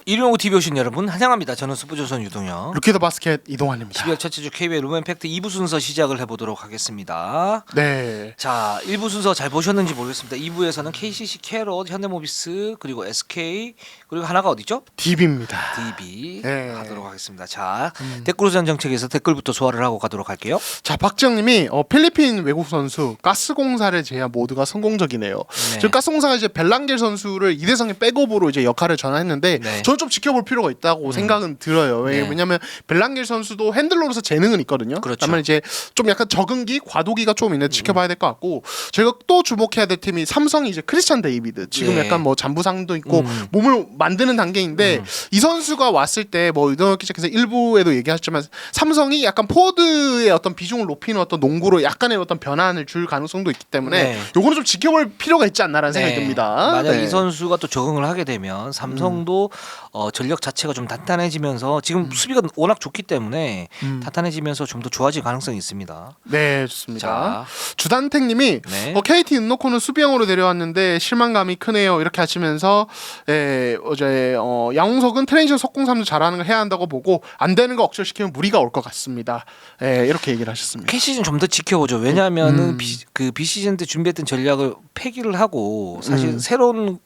115 TV 오신 여러분 환영합니다. 저는 스포조선 유동혁. 루키더 바스켓 이동환입니다. 12월 첫째 주 KBL 루멘팩트 2부 순서 시작을 해보도록 하겠습니다. 네. 자, 1부 순서 잘 보셨는지 모르겠습니다. 2부에서는 KCC, 캐롯, 현대모비스, 그리고 SK, 그리고 하나가 어디죠? DB입니다. DB 네. 가도록 하겠습니다. 자, 댓글우선 정책에서 댓글부터 소화를 하고 가도록 할게요. 자, 박지영님이 필리핀 외국 선수 가스공사를 제외한 모두가 성공적이네요. 네. 저 가스공사가 이제 벨랑겔 선수를 이대성의 백업으로 이제 역할을 전환했는데 네. 저는 좀 지켜볼 필요가 있다고 생각은 들어요. 네. 왜냐하면 벨랑겔 선수도 핸들러로서 재능은 있거든요. 그렇죠. 다만 이제 좀 약간 적응기, 과도기가 좀 있는데 지켜봐야 될 것 같고 저희가 또 주목해야 될 팀이 삼성이 이제 크리스찬 데이비드 지금 네. 약간 뭐 잔부상도 있고 몸을 만드는 단계인데 이 선수가 왔을 때 뭐 이동혁 기자께서 일부에도 얘기하셨지만 삼성이 약간 포워드의 어떤 비중을 높이는 어떤 농구로 약간의 어떤 변환을 줄 가능성도 있기 때문에 네. 요거는 좀 지켜볼 필요가 있지 않나라는 생각이 듭니다. 만약 네. 이 선수가 또 적응을 하게 되면 삼성도 전력 자체가 좀 단단해지면서 지금 수비가 워낙 좋기 때문에 단단해지면서 좀 더 좋아질 가능성이 있습니다. 네, 좋습니다. 자, 주단택님이 네. KT 은노코는 수비형으로 데려왔는데 실망감이 크네요. 이렇게 하시면서 어제 양홍석은 트랜지션 속공삼도 잘하는 걸 해야 한다고 보고 안 되는 거 억지로 시키면 무리가 올 것 같습니다. 이렇게 얘기를 하셨습니다. K시즌 좀 더 지켜보죠. 왜냐하면은 비시즌 때 준비했던 전략을 폐기를 하고 사실 새로운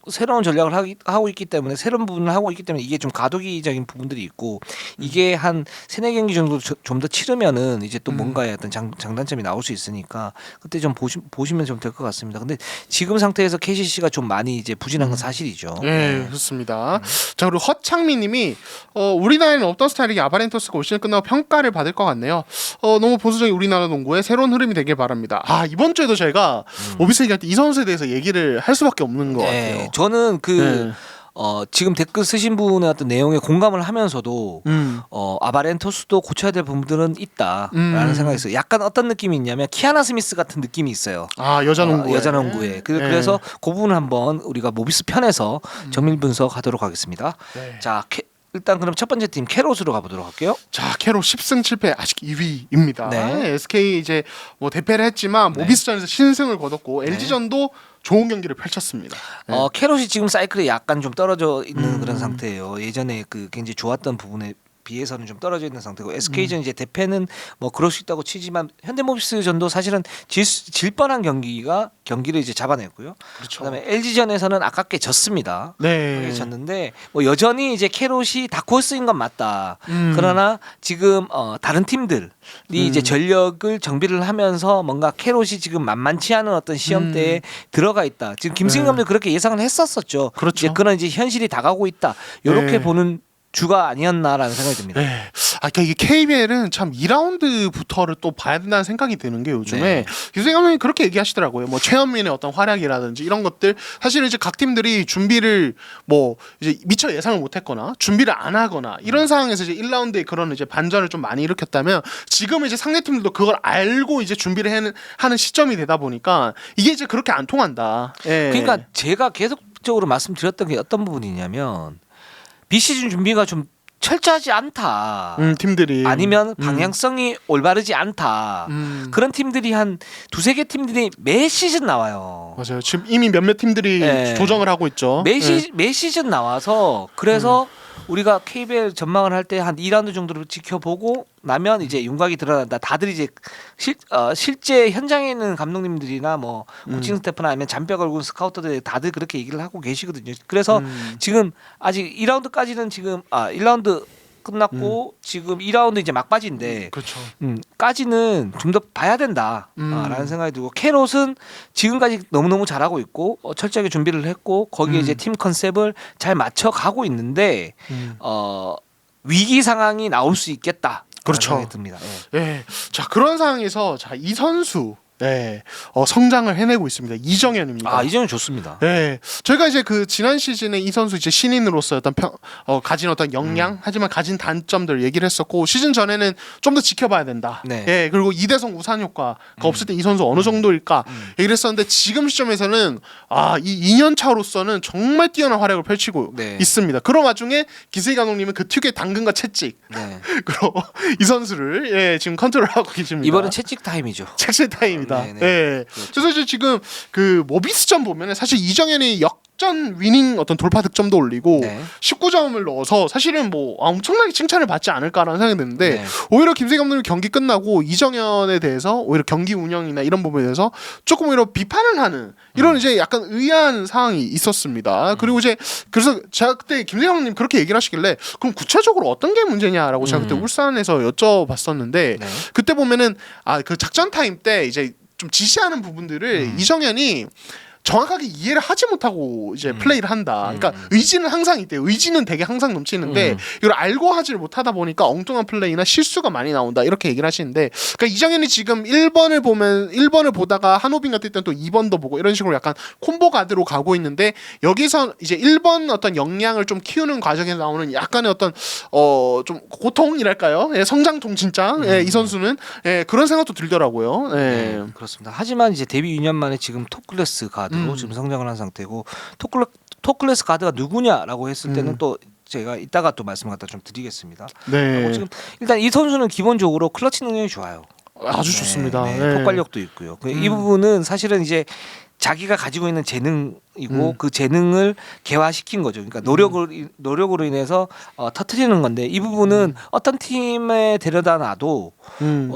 전략을 하고 있기 때문에 새로운 부분을 하고 있기 때문에 이게 좀 과도기적인 부분들이 있고 이게 한 3-4경기 정도 좀 더 치르면은 이제 또 뭔가의 어떤 장단점이 나올 수 있으니까 그때 좀 보시면 좀 될 것 같습니다. 근데 지금 상태에서 KCC가 좀 많이 이제 부진한 건 사실이죠. 네, 그렇습니다. 자, 그리고 허창미님이 우리나라에는 어떤 스타일이 아바렌토스가 올 시즌 끝나고 평가를 받을 것 같네요. 너무 보수적인 우리나라 농구의 새로운 흐름이 되길 바랍니다. 이번 주에도 저희가 오비스 얘기할 때 이 선수에 대해서 얘기를 할 수밖에 없는 것 같아요. 저는 지금 댓글 쓰신 분의 어떤 내용에 공감을 하면서도 아바렌토스도 고쳐야 될 부분들은 있다라는 생각이 있어요. 약간 어떤 느낌이 있냐면 키아나 스미스 같은 느낌이 있어요. 여자 농구에. 여자 농구에. 그래서 그 부분 한번 우리가 모비스 편에서 정밀 분석하도록 하겠습니다. 네. 자, 일단 그럼 첫 번째 팀 캐롯으로 가보도록 할게요. 자, 캐롯 10승 7패 아직 2위입니다. 네. SK 이제 뭐 대패를 했지만 모비스전에서 신승을 거뒀고 LG전도 좋은 경기를 펼쳤습니다. 캐롯이 지금 사이클에 약간 좀 떨어져 있는 그런 상태예요. 예전에 굉장히 좋았던 부분에 비해서는 좀 떨어져 있는 상태고 SK전 이제 대패는 뭐 그럴 수 있다고 치지만 현대모비스전도 사실은 질 뻔한 경기를 이제 잡아냈고요. 그렇죠. 그다음에 LG전에서는 아깝게 졌습니다. 네. 아깝게 졌는데 뭐 여전히 이제 캐롯이 다크호스인 건 맞다. 그러나 지금 다른 팀들이 이제 전력을 정비를 하면서 뭔가 캐롯이 지금 만만치 않은 어떤 시험대에 들어가 있다. 지금 김승희 감독이 그렇게 예상을 했었었죠. 그렇죠. 이제 그런 이제 현실이 다가오고 있다. 이렇게 네. 보는 주가 아니었나라는 생각이 듭니다. 네. 그러니까 이게 KBL은 참 2라운드부터를 또 봐야 된다는 생각이 드는 게 요즘에 네. 김승희 감독이 그렇게 얘기하시더라고요. 뭐 최현민의 어떤 활약이라든지 이런 것들 사실은 이제 각 팀들이 준비를 뭐 이제 미처 예상을 못했거나 준비를 안 하거나 이런 상황에서 이제 1라운드에 그런 이제 반전을 좀 많이 일으켰다면 지금 이제 상대 팀들도 그걸 알고 이제 준비를 하는 시점이 되다 보니까 이게 이제 그렇게 안 통한다. 예. 그러니까 제가 계속적으로 말씀드렸던 게 어떤 부분이냐면 비시즌 준비가 좀 철저하지 않다. 팀들이 아니면 방향성이 올바르지 않다. 그런 팀들이 한 2-3개 팀들이 매 시즌 나와요. 맞아요. 지금 이미 몇몇 팀들이 네. 조정을 하고 있죠. 매 시즌 나와서 그래서 우리가 KBL 전망을 할 때 한 2라운드 정도를 지켜보고 나면 이제 윤곽이 드러난다. 다들 이제 실제 현장에 있는 감독님들이나 뭐 코칭 스태프나 아니면 잔뼈 걸고 스카우터들 다들 그렇게 얘기를 하고 계시거든요. 그래서 지금 아직 2라운드까지는 지금 1라운드 끝났고 지금 2라운드 이제 막바지인데 그렇죠. 까지는 좀 더 봐야 된다라는 생각이 들고 캐롯은 지금까지 너무너무 잘하고 있고 철저하게 준비를 했고 거기에 이제 팀 컨셉을 잘 맞춰 가고 있는데 위기 상황이 나올 수 있겠다. 그렇죠. 생각이 듭니다. 예. 예. 자, 그런 상황에서 이 선수 성장을 해내고 있습니다. 이정현입니다. 이정현 좋습니다. 네, 저희가 이제 지난 시즌에 이 선수 이제 신인으로서 어떤 가진 어떤 역량, 하지만 가진 단점들 얘기를 했었고 시즌 전에는 좀 더 지켜봐야 된다. 네. 예, 그리고 이대성 우산 효과가 없을 때 이 선수 어느 정도일까 얘기를 했었는데 지금 시점에서는 이 2년 차로서는 정말 뛰어난 활약을 펼치고 있습니다. 그런 와중에 기세희 감독님은 그 특유의 당근과 채찍, 그리고 이 선수를 지금 컨트롤하고 계십니다. 이번은 채찍 타임이죠. 채찍 타임입니다. 네네. 예. 그래서 이제 지금 모비스전 보면은 사실 이정현이 역전 위닝 어떤 돌파 득점도 올리고 네. 19점을 넣어서 사실은 뭐 엄청나게 칭찬을 받지 않을까라는 생각이 드는데 네. 오히려 김세희 감독님 경기 끝나고 이정현에 대해서 오히려 경기 운영이나 이런 부분에 대해서 조금 오히려 비판을 하는 이런 이제 약간 의아한 상황이 있었습니다. 그리고 이제 그래서 제가 그때 김세희 감독님 그렇게 얘기를 하시길래 그럼 구체적으로 어떤 게 문제냐라고 제가 그때 울산에서 여쭤봤었는데 네. 그때 보면은 그 작전 타임 때 이제 좀 지시하는 부분들을 이정현이 정확하게 이해를 하지 못하고 이제 플레이를 한다. 그러니까 의지는 항상 있대요. 의지는 되게 항상 넘치는데 이걸 알고 하지를 못하다 보니까 엉뚱한 플레이나 실수가 많이 나온다. 이렇게 얘기를 하시는데 그러니까 이정현이 지금 1번을 보면 1번을 보다가 한호빈 같을 때는 또 2번도 보고 이런 식으로 약간 콤보 가드로 가고 있는데 여기서 이제 1번 어떤 역량을 좀 키우는 과정에서 나오는 약간의 어떤 좀 고통이랄까요? 예, 성장통 진짜 예, 이 선수는 예, 그런 생각도 들더라고요. 예. 네, 그렇습니다. 하지만 이제 데뷔 2년 만에 지금 톱클래스 가드로 지금 성장을 한 상태고 톱클래스 가드가 누구냐라고 했을 때는 또 제가 이따가 또 말씀 갖다 좀 드리겠습니다. 네. 지금 일단 이 선수는 기본적으로 클러치 능력이 좋아요. 아주 좋습니다. 네, 네. 폭발력도 있고요. 이 부분은 사실은 이제 자기가 가지고 있는 재능이고 그 재능을 개화시킨 거죠. 그러니까 노력으로 인해서 터트리는 건데 이 부분은 어떤 팀에 데려다 놔도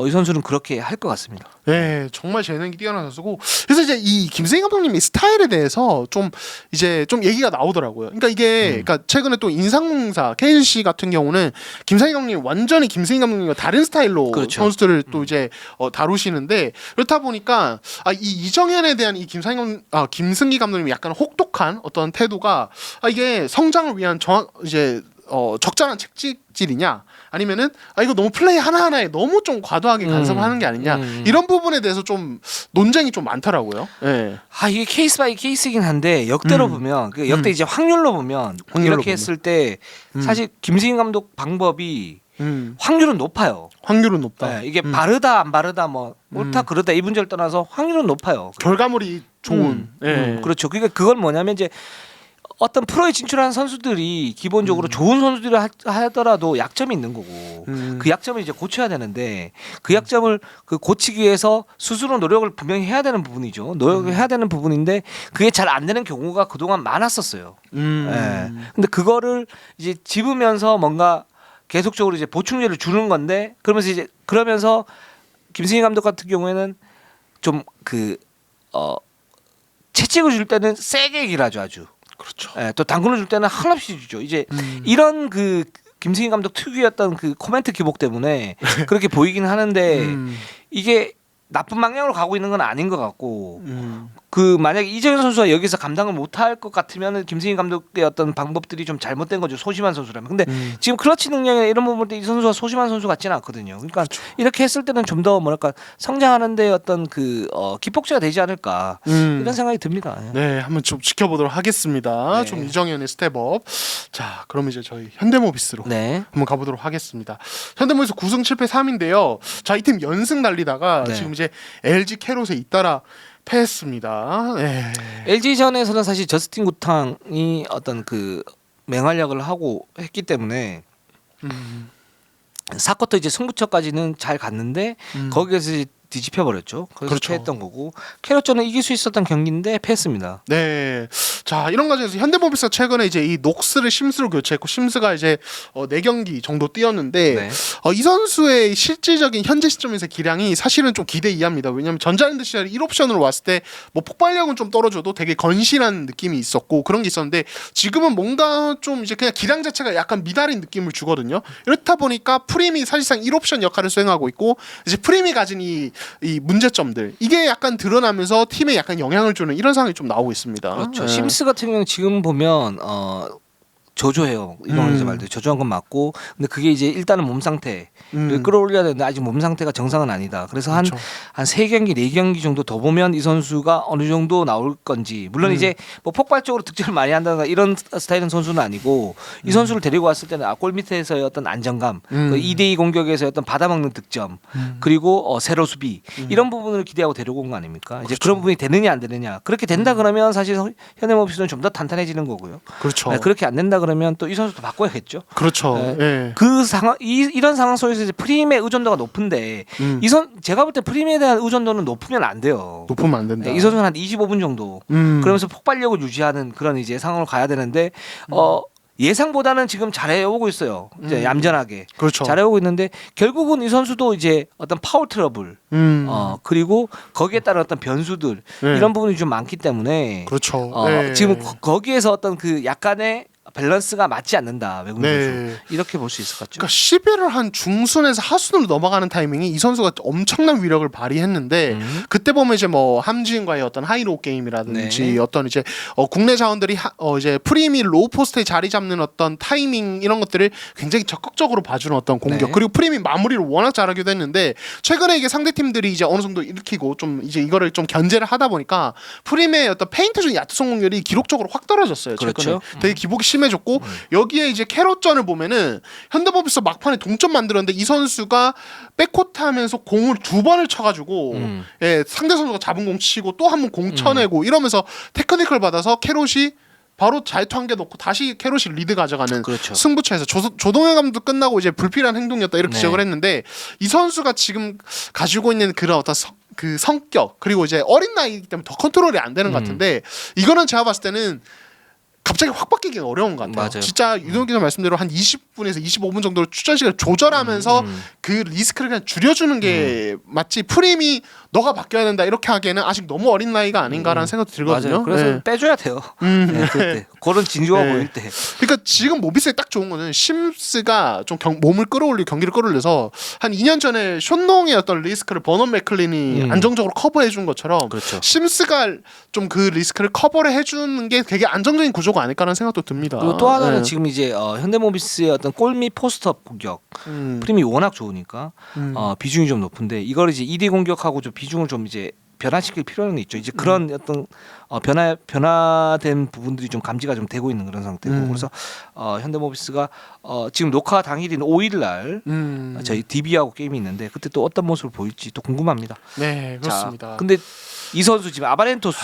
이 선수는 그렇게 할 것 같습니다. 네, 정말 재능이 뛰어난 선수고 그래서 이제 이 김세희 감독님의 스타일에 대해서 좀 이제 좀 얘기가 나오더라고요. 그러니까 이게 그러니까 최근에 또 인상공사 KLC 같은 경우는 김세희 감독님 완전히 김세희 감독님과 다른 스타일로 그렇죠. 선수들을 또 이제 다루시는데 그렇다 보니까 이 이정현에 대한 이 김승기 감독님이 약간 혹독한 어떤 태도가 이게 성장을 위한 이제 적절한 책질이냐 아니면은 이거 너무 플레이 하나하나에 너무 좀 과도하게 간섭을 하는 게 아니냐 이런 부분에 대해서 좀 논쟁이 좀 많더라고요. 네. 이게 케이스 바이 케이스이긴 한데 역대로 보면 그 역대 이제 확률로 보면 이렇게 했을 때 사실 김승인 감독 방법이 확률은 높아요. 확률은 높다. 네, 이게 바르다 안 바르다 뭐 옳다 그르다 이 문제를 떠나서 확률은 높아요. 결과물이 좋은. 그렇죠. 그러니까 그건 뭐냐면 이제 어떤 프로에 진출한 선수들이 기본적으로 좋은 선수들이 하더라도 약점이 있는 거고 그 약점을 이제 고쳐야 되는데 그 약점을 고치기 위해서 스스로 노력을 분명히 해야 되는 부분이죠. 노력을 해야 되는 부분인데 그게 잘 안 되는 경우가 그동안 많았었어요. 예. 근데 그거를 이제 집으면서 뭔가 계속적으로 이제 보충제를 주는 건데 그러면서 김승희 감독 같은 경우에는 좀 채찍을 줄 때는 세게 얘기를 하죠 아주. 그렇죠. 예, 또 당근을 줄 때는 한없이 주죠. 이제 이런 김승희 감독 특유였던 코멘트 기복 때문에 그렇게 보이긴 하는데 이게 나쁜 방향으로 가고 있는 건 아닌 것 같고 만약에 이정현 선수가 여기서 감당을 못할 것 같으면 김승희 감독의 어떤 방법들이 좀 잘못된 거죠. 소심한 선수라면. 근데 지금 클러치 능력이나 이런 부분 때 이 선수가 소심한 선수 같지는 않거든요. 그러니까 이렇게 했을 때는 좀 더 성장하는데 어떤 기폭제가 되지 않을까 이런 생각이 듭니다. 네, 한번 좀 지켜보도록 하겠습니다. 네. 좀 이정현의 스텝업. 자, 그럼 이제 저희 현대모비스로 네. 한번 가보도록 하겠습니다. 현대모비스 9승 7패 3인데요. 자, 이 팀 연승 달리다가 네. 지금 이제 LG 캐롯에 잇따라 패했습니다. 네. LG전에서는 사실 저스틴 구탕이 어떤 맹활약을 하고 했기 때문에 4쿼터 이제 승부처까지는 잘 갔는데 거기에서 이제 뒤집혀 버렸죠. 그래서 그렇죠. 패했던 거고 캐럿전은 이길 수 있었던 경기인데 패했습니다. 네. 자, 이런 과정에서 현대모비스가 최근에 이제 이 녹스를 심스로 교체했고 심스가 이제 4경기 정도 뛰었는데 네. 이 선수의 실질적인 현재 시점에서 기량이 사실은 좀 기대 이하입니다. 왜냐하면 전자랜드 시절 1옵션으로 왔을 때 뭐 폭발력은 좀 떨어져도 되게 건실한 느낌이 있었고 그런 게 있었는데 지금은 뭔가 좀 이제 그냥 기량 자체가 약간 미달인 느낌을 주거든요. 이렇다 보니까 프림이 사실상 1옵션 역할을 수행하고 있고 이제 프림이 가진 이 문제점들 이게 약간 드러나면서 팀에 약간 영향을 주는 이런 상황이 좀 나오고 있습니다. 그렇죠. 네. 심스 같은 경우는 지금 보면 저조해요. 이동환 말대로 저조한 건 맞고 근데 그게 이제 일단은 몸 상태를 끌어올려야 되는데 아직 몸 상태가 정상은 아니다. 그래서 한 3경기 4경기 정도 더 보면 이 선수가 어느 정도 나올 건지 물론 이제 뭐 폭발적으로 득점을 많이 한다든가 이런 스타일은 선수는 아니고 이 선수를 데리고 왔을 때는 골 밑에서의 어떤 안정감 2대2 공격에서의 어떤 받아먹는 득점 그리고 세로 수비 이런 부분을 기대하고 데리고 온 거 아닙니까? 그렇죠. 이제 그런 부분이 되느냐 안 되느냐 그렇게 된다 그러면 사실 현대모비스는 좀 더 탄탄해지는 거고요. 그렇죠. 네, 그렇게 안 된다 그러면 또 이 선수도 바꿔야겠죠. 그렇죠. 네. 예. 그 상황 이런 상황 속에서 이제 프림의 의존도가 높은데 제가 볼 때 프림에 대한 의존도는 높으면 안 돼요. 높으면 안 된다. 이 선수는 한 25분 정도 그러면서 폭발력을 유지하는 그런 이제 상황으로 가야 되는데 예상보다는 지금 잘해오고 있어요. 이제 얌전하게 그렇죠. 잘해오고 있는데 결국은 이 선수도 이제 어떤 파울 트러블 그리고 거기에 따른 어떤 변수들 네. 이런 부분이 좀 많기 때문에 그렇죠. 네. 지금 거기에서 어떤 그 약간의 밸런스가 맞지 않는다 외국인 네. 선수 이렇게 볼 수 있을 것 같죠. 그러니까 11을 한 중순에서 하순으로 넘어가는 타이밍이 이 선수가 엄청난 위력을 발휘했는데 그때 보면 이제 뭐 함지인과의 어떤 하이로우 게임이라든지 네. 어떤 이제 국내 자원들이 이제 프림이 로우 포스트에 자리 잡는 어떤 타이밍 이런 것들을 굉장히 적극적으로 봐주는 어떤 공격 네. 그리고 프림이 마무리를 워낙 잘하기도 했는데 최근에 이게 상대 팀들이 이제 어느 정도 일으키고 좀 이제 이거를 좀 견제를 하다 보니까 프림의 어떤 페인트 중 야투 성공률이 기록적으로 확 떨어졌어요. 최근에 그렇죠. 되게 기복이 심해졌고 여기에 이제 캐롯전을 보면은 현대모비스 막판에 동점 만들었는데 이 선수가 백코트 하면서 공을 두 번을 쳐가지고 예, 상대 선수가 잡은 공 치고 또 한 번 공 쳐내고 이러면서 테크니컬 받아서 캐롯이 바로 자유투 한 개 넣고 다시 캐롯이 리드 가져가는 그렇죠. 승부처에서 조동현 감독도 끝나고 이제 불필요한 행동이었다 이렇게 네. 지적을 했는데 이 선수가 지금 가지고 있는 그런 어떤 그 성격 그리고 이제 어린 나이이기 때문에 더 컨트롤이 안 되는 것 같은데 이거는 제가 봤을 때는 갑자기 확 바뀌기는 어려운 것 같아요. 맞아요. 진짜 유동 기자 말씀대로 한 20분에서 25분 정도로 출전 시간을 조절하면서 그 리스크를 그냥 줄여주는 게 맞지. 프림이 너가 바뀌어야 된다 이렇게 하기에는 아직 너무 어린 나이가 아닌가라는 생각도 들거든요. 맞아요. 그래서 네. 빼줘야 돼요. 네, 그때 그런 진주가 네. 보일 때. 그러니까 지금 모비스에 딱 좋은 거는 심스가 좀 몸을 끌어올리고 경기를 끌어올려서 한 2년 전에 션농의 어떤 리스크를 버넌 맥클린이 안정적으로 커버해 준 것처럼 그렇죠. 심스가 좀 그 리스크를 커버를 해주는 게 되게 안정적인 구조가 아닐까라는 생각도 듭니다. 그리고 또 하나는 네. 지금 이제 현대모비스의 어떤 골밑 포스트업 공격 프림이 워낙 좋으니까 비중이 좀 높은데 이걸 이제 2대 공격하고 좀 비중을 좀 이제 변화시킬 필요는 있죠. 이제 그런 어떤 변화된 부분들이 좀 감지가 좀 되고 있는 그런 상태고 그래서 현대모비스가 지금 녹화 당일인 5일 날 저희 DB하고 게임이 있는데 그때 또 어떤 모습을 보일지 또 궁금합니다. 네 그렇습니다. 자, 근데 이 선수 지금 아바렌토스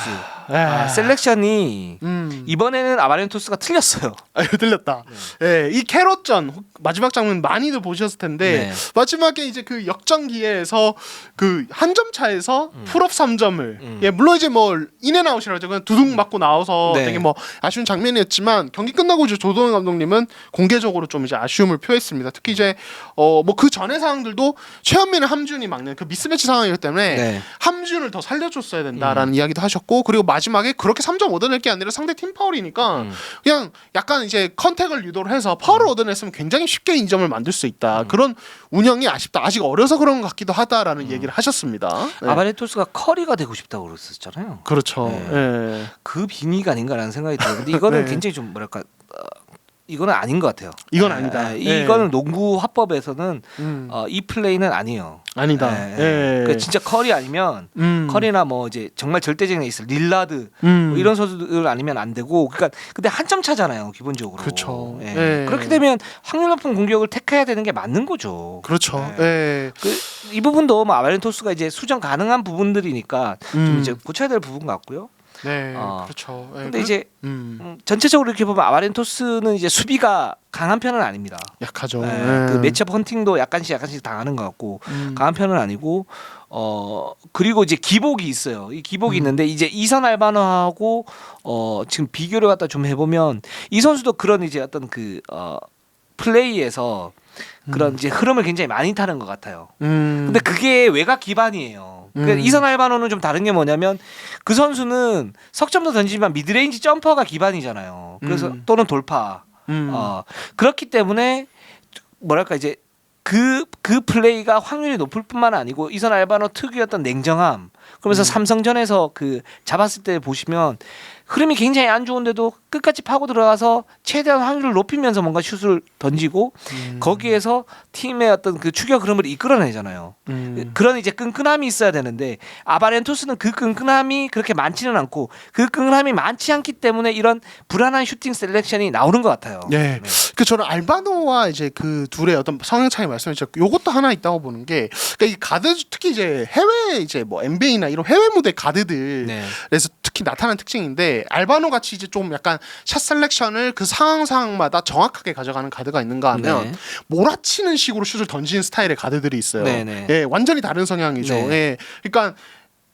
셀렉션이 이번에는 아바렌토스가 틀렸어요. 이거 들렸다. 네. 이 캐롯전 마지막 장면 많이들 보셨을 텐데 네. 마지막에 이제 그 역전 기회에서 그 한 점 차에서 풀업 3점을 예 물론 이제 뭐 인앤아웃이라죠. 그냥 두둑 맞고 나와서 네. 되게 뭐 아쉬운 장면이었지만 경기 끝나고 이제 조동현 감독님은 공개적으로 좀 이제 아쉬움을 표했습니다. 특히 이제 뭐 그 전의 상황들도 최현민을 함준이 막는 그 미스매치 상황이기 때문에 네. 함준을 더 살려줬어야 된다라는 이야기도 하셨고 그리고 마지막에 그렇게 3점 얻어낼 게 아니라 상대 팀 파울이니까 그냥 약간 이제 컨택을 유도를 해서 파울을 얻어냈으면 굉장히 쉽게 2점을 만들 수 있다. 그런 운영이 아쉽다. 아직 어려서 그런 것 같기도 하다라는 얘기를 하셨습니다. 네. 아바렌토스가 커리가 되고 싶다고 그랬었잖아요. 그렇죠. 네. 예. 그 빙의가 아닌가라는 생각이 들어요. 근데 이거는 네. 굉장히 좀 뭐랄까 이거는 아닌 것 같아요. 이건 아니다. 이거는 농구 화법에서는 이 플레이는 아니에요. 아니다. 예. 그 진짜 커리 아니면 커리나 뭐 이제 정말 절대적인 에이스 릴라드 뭐 이런 선수들 아니면 안 되고 그러니까 근데 한 점 차잖아요 기본적으로. 그렇죠. 예. 예. 그렇게 되면 확률 높은 공격을 택해야 되는 게 맞는 거죠. 그렇죠. 네. 예. 이 부분도 뭐 아바렌토스가 이제 수정 가능한 부분들이니까 좀 이제 고쳐야 될 부분 같고요. 네. 그렇죠. 예. 근데 이제 전체적으로 이렇게 보면 아바렌토스는 이제 수비가 강한 편은 아닙니다. 약하죠. 네, 예. 그 매치업 헌팅도 약간씩 당하는 것 같고 강한 편은 아니고 그리고 이제 기복이 있어요. 이 기복이 있는데 이제 이선 알바노하고 지금 비교를 갖다 좀 해보면 이 선수도 그런 이제 어떤 그 플레이에서 그런 이제 흐름을 굉장히 많이 타는 것 같아요. 근데 그게 외곽 기반이에요. 그러니까 이선 알바노는 좀 다른 게 뭐냐면 그 선수는 석점도 던지지만 미드레인지 점퍼가 기반이잖아요. 그래서 또는 돌파. 그렇기 때문에 뭐랄까 이제 그 플레이가 확률이 높을 뿐만 아니고 이선 알바노 특유의 어떤 냉정함. 그러면서 삼성전에서 그 잡았을 때 보시면 흐름이 굉장히 안 좋은데도 끝까지 파고 들어가서 최대한 확률을 높이면서 뭔가 슛을 던지고 거기에서 팀의 어떤 그 추격 흐름을 이끌어내잖아요. 그런 이제 끈끈함이 있어야 되는데 아바렌토스는 그 끈끈함이 그렇게 많지는 않고 그 끈끈함이 많지 않기 때문에 이런 불안한 슈팅 셀렉션이 나오는 것 같아요. 네. 그 저는 알바노와 이제 그 둘의 어떤 성향 차이 말씀해 주셨고 요것도 하나 있다고 보는 게 그러니까 이 가드 특히 이제 해외 이제 뭐 NBA LCK나 이런 해외 무대 가드들에서 네. 특히 나타나는 특징인데 알바노 같이 이제 좀 약간 샷 셀렉션을 그 상황마다 정확하게 가져가는 가드가 있는가 하면 네. 몰아치는 식으로 슛을 던지는 스타일의 가드들이 있어요. 네네. 예, 완전히 다른 성향이죠. 네. 예, 그러니까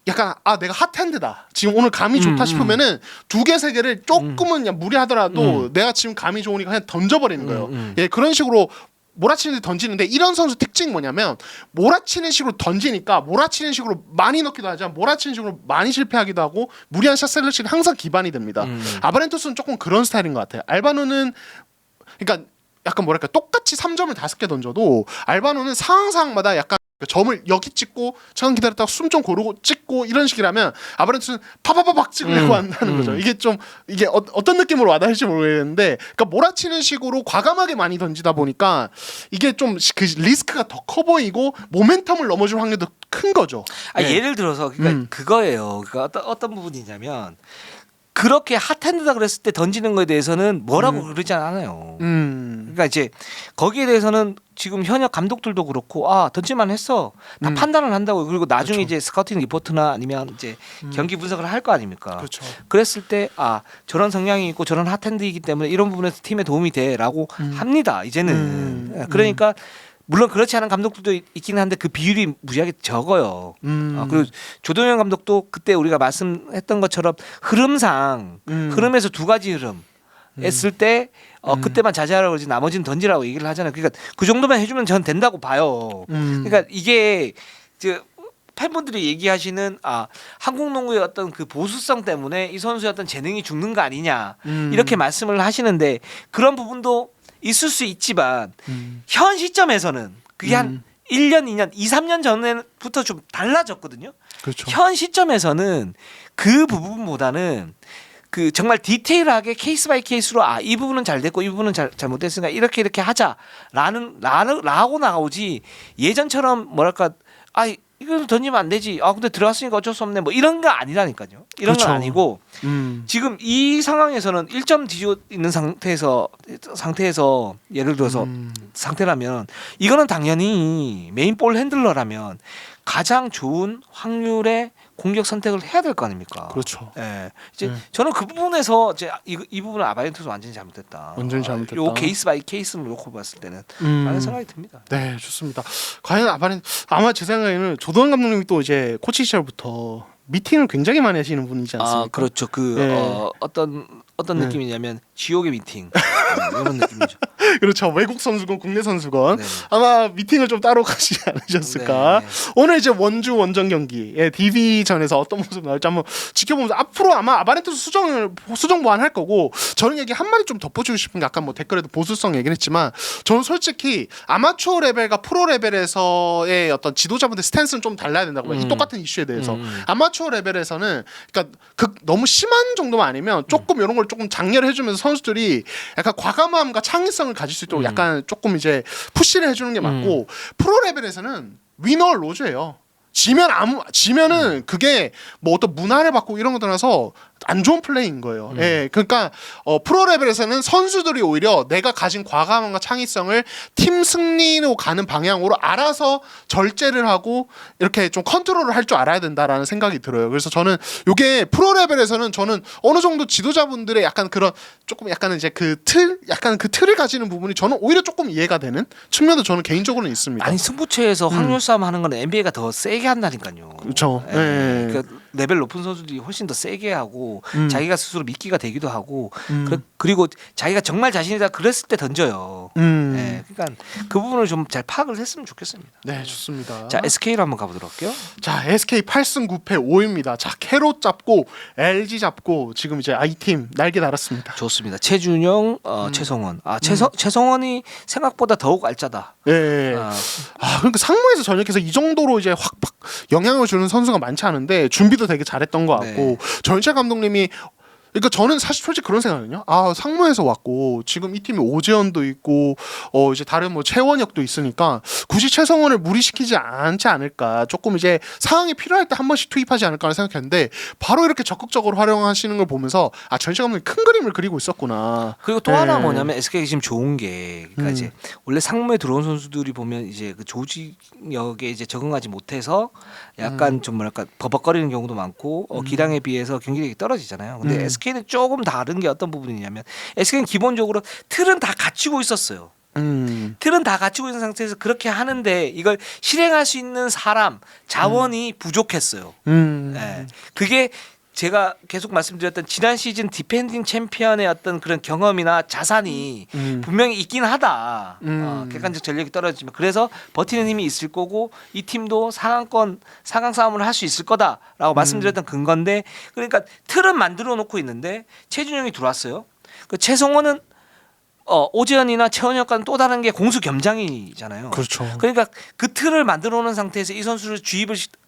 약간 내가 핫핸드다. 지금 오늘 감이 좋다 싶으면은 두 개 세 개를 조금은 그냥 무리하더라도 내가 지금 감이 좋으니까 그냥 던져버리는 거예요. 예, 그런 식으로 몰아치는 데 던지는데 이런 선수 특징이 뭐냐면 몰아치는 식으로 던지니까 몰아치는 식으로 많이 넣기도 하지만 몰아치는 식으로 많이 실패하기도 하고 무리한 샷 셀렉션이 항상 기반이 됩니다. 아바렌토스는 조금 그런 스타일인 것 같아요. 알바노는 그러니까 약간 뭐랄까 똑같이 3점을 5개 던져도 알바노는 상황마다 약간 점을 여기 찍고 잠깐 기다렸다가 숨 좀 고르고 찍고 이런 식이라면 아바렌토스는 파파파박 찍으려고 한다는 거죠. 이게 좀 이게 어떤 느낌으로 와닿을지 모르겠는데 그러니까 몰아치는 식으로 과감하게 많이 던지다 보니까 이게 좀 그 리스크가 더 커 보이고 모멘텀을 넘어줄 확률도 큰 거죠. 네. 예를 들어서 그러니까 그거예요. 그러니까 어떤 부분이냐면 그렇게 핫핸드다 그랬을 때 던지는 거에 대해서는 뭐라고 그러지 않아요. 그러니까 이제 거기에 대해서는 지금 현역 감독들도 그렇고 던질만 했어. 다 판단을 한다고. 그리고 나중에 그렇죠. 이제 스카우팅 리포트나 아니면 이제 경기 분석을 할 거 아닙니까? 그렇죠. 그랬을 때 저런 성향이 있고 저런 핫핸드이기 때문에 이런 부분에서 팀에 도움이 돼라고 합니다. 이제는. 그러니까 물론 그렇지 않은 감독들도 있기는 한데 그 비율이 무지하게 적어요. 그리고 조동현 감독도 그때 우리가 말씀했던 것처럼 흐름상 흐름에서 두 가지 흐름 했을 때 그때만 자제하라고 그러지 나머지는 던지라고 얘기를 하잖아요. 그러니까 그 정도만 해주면 전 된다고 봐요. 그러니까 이게 팬분들이 얘기하시는 한국 농구의 어떤 그 보수성 때문에 이 선수의 어떤 재능이 죽는 거 아니냐 이렇게 말씀을 하시는데 그런 부분도 있을 수 있지만 현 시점에서는 그게 한 1년, 2년, 2, 3년 전부터 좀 달라졌거든요. 그렇죠. 현 시점에서는 그 부분보다는 그 정말 디테일하게 케이스 바이 케이스로 이 부분은 잘 됐고 이 부분은 잘못됐으니까 이렇게 라고 나오지 예전처럼 뭐랄까 이거 던지면 안 되지. 근데 들어갔으니까 어쩔 수 없네. 뭐 이런 거 아니라니까요. 이런 그렇죠. 건 아니고 지금 이 상황에서는 1점 뒤지고 있는 상태에서 예를 들어서 상태라면 이거는 당연히 메인 볼 핸들러라면 가장 좋은 확률의 공격 선택을 해야 될 거 아닙니까? 그렇죠. 예. 이제 저는 그 부분에서 이 부분은 아바렌토스 완전히 잘못됐다. 완전히 잘못됐다. 요 케이스 바이 케이스를 놓고 봤을 때는 라는 생각이 듭니다. 네, 좋습니다. 과연 아마 제 생각에는 조동현 감독님이 또 이제 코치 시절부터 미팅을 굉장히 많이 하시는 분이지 않습니까? 그렇죠. 어떤 네. 느낌이냐면 지옥의 미팅 이런 느낌이죠. 그렇죠. 외국 선수건 국내 선수건 네. 아마 미팅을 좀 따로 가시지 않으셨을까. 네. 오늘 이제 원주 원정 경기 DB전에서 어떤 모습 나올지 한번 지켜보면서 앞으로 아마 아바렌토스 수정 보완할 거고 저는 얘기 한마디 좀 덧붙이고 싶은 게 아까 뭐 댓글에도 보수성 얘기를 했지만 저는 솔직히 아마추어 레벨과 프로 레벨에서의 어떤 지도자분들 스탠스는 좀 달라야 된다고 봐요. 이 똑같은 이슈에 대해서 아마추어 레벨에서는 그러니까 너무 심한 정도만 아니면 조금 이런 걸 조금 장려를 해주면서 선수들이 약간 과감함과 창의성을 가질 수 있도록 약간 조금 이제 푸시를 해주는 게 맞고 프로 레벨에서는 위너 로즈예요. 지면은 그게 뭐 어떤 문화를 받고 이런 거 떠나서 안 좋은 플레이인 거예요. 예, 그러니까 프로 레벨에서는 선수들이 오히려 내가 가진 과감함과 창의성을 팀 승리로 가는 방향으로 알아서 절제를 하고 이렇게 좀 컨트롤을 할 줄 알아야 된다라는 생각이 들어요. 그래서 저는 이게 프로 레벨에서는 저는 어느 정도 지도자분들의 약간 그런 조금 약간 이제 약간 그 틀을 가지는 부분이 저는 오히려 조금 이해가 되는 측면도 저는 개인적으로는 있습니다. 아니 승부처에서 확률 싸움 하는 건 NBA가 더 세게 한다니까요. 그렇죠. 예. 예. 그러니까 레벨 높은 선수들이 훨씬 더 세게 하고 자기가 스스로 믿기가 되기도 하고 그리고 자기가 정말 자신이다 그랬을 때 던져요. 예. 그러니까 그 부분을 좀 잘 파악을 했으면 좋겠습니다. 네, 좋습니다. 자 SK로 한번 가보도록 할게요. 자, SK 8승 9패 5위입니다. 자, 캐롯 잡고 LG 잡고 지금 이제 I팀 날개 달았습니다. 좋습니다. 최준영, 최성원. 최성원이 생각보다 더욱 알짜다. 예. 그러니까 상무에서 전역해서 이 정도로 이제 확 영향을 주는 선수가 많지 않은데 준비도 되게 잘했던 것 같고 전철 감독님이 그러니까 저는 사실 솔직히 그런 생각은요. 아 상무에서 왔고 지금 이 팀에 오재현도 있고 이제 다른 뭐 최원혁도 있으니까 굳이 최성원을 무리시키지 않지 않을까. 조금 이제 상황이 필요할 때 한 번씩 투입하지 않을까라는 생각했는데 바로 이렇게 적극적으로 활용하시는 걸 보면서 아 전시가 감독이 큰 그림을 그리고 있었구나. 그리고 또 네. 하나 뭐냐면 SK가 지금 좋은 게 그러니까 이제 원래 상무에 들어온 선수들이 보면 이제 그 조직력에 이제 적응하지 못해서 약간 좀 뭐랄까 버벅거리는 경우도 많고 기량에 비해서 경기력이 떨어지잖아요. 근데 SK는 조금 다른 게 어떤 부분이냐면 SK는 기본적으로 틀은 다 갖추고 있었어요. 틀은 다 갖추고 있는 상태에서 그렇게 하는데 이걸 실행할 수 있는 사람 자원이 부족했어요. 네. 그게 제가 계속 말씀드렸던 지난 시즌 디펜딩 챔피언의 어떤 그런 경험이나 자산이 분명히 있긴 하다. 객관적 전력이 떨어지면 그래서 버티는 힘이 있을 거고 이 팀도 상황 싸움을 할 수 있을 거다라고 말씀드렸던 근건데 그러니까 틀은 만들어 놓고 있는데 최준영이 들어왔어요. 그 최성원은 오재현이나 최원혁과는 또 다른 게 공수 겸장이잖아요. 그렇죠. 그러니까 그 틀을 만들어 놓은 상태에서 이 선수를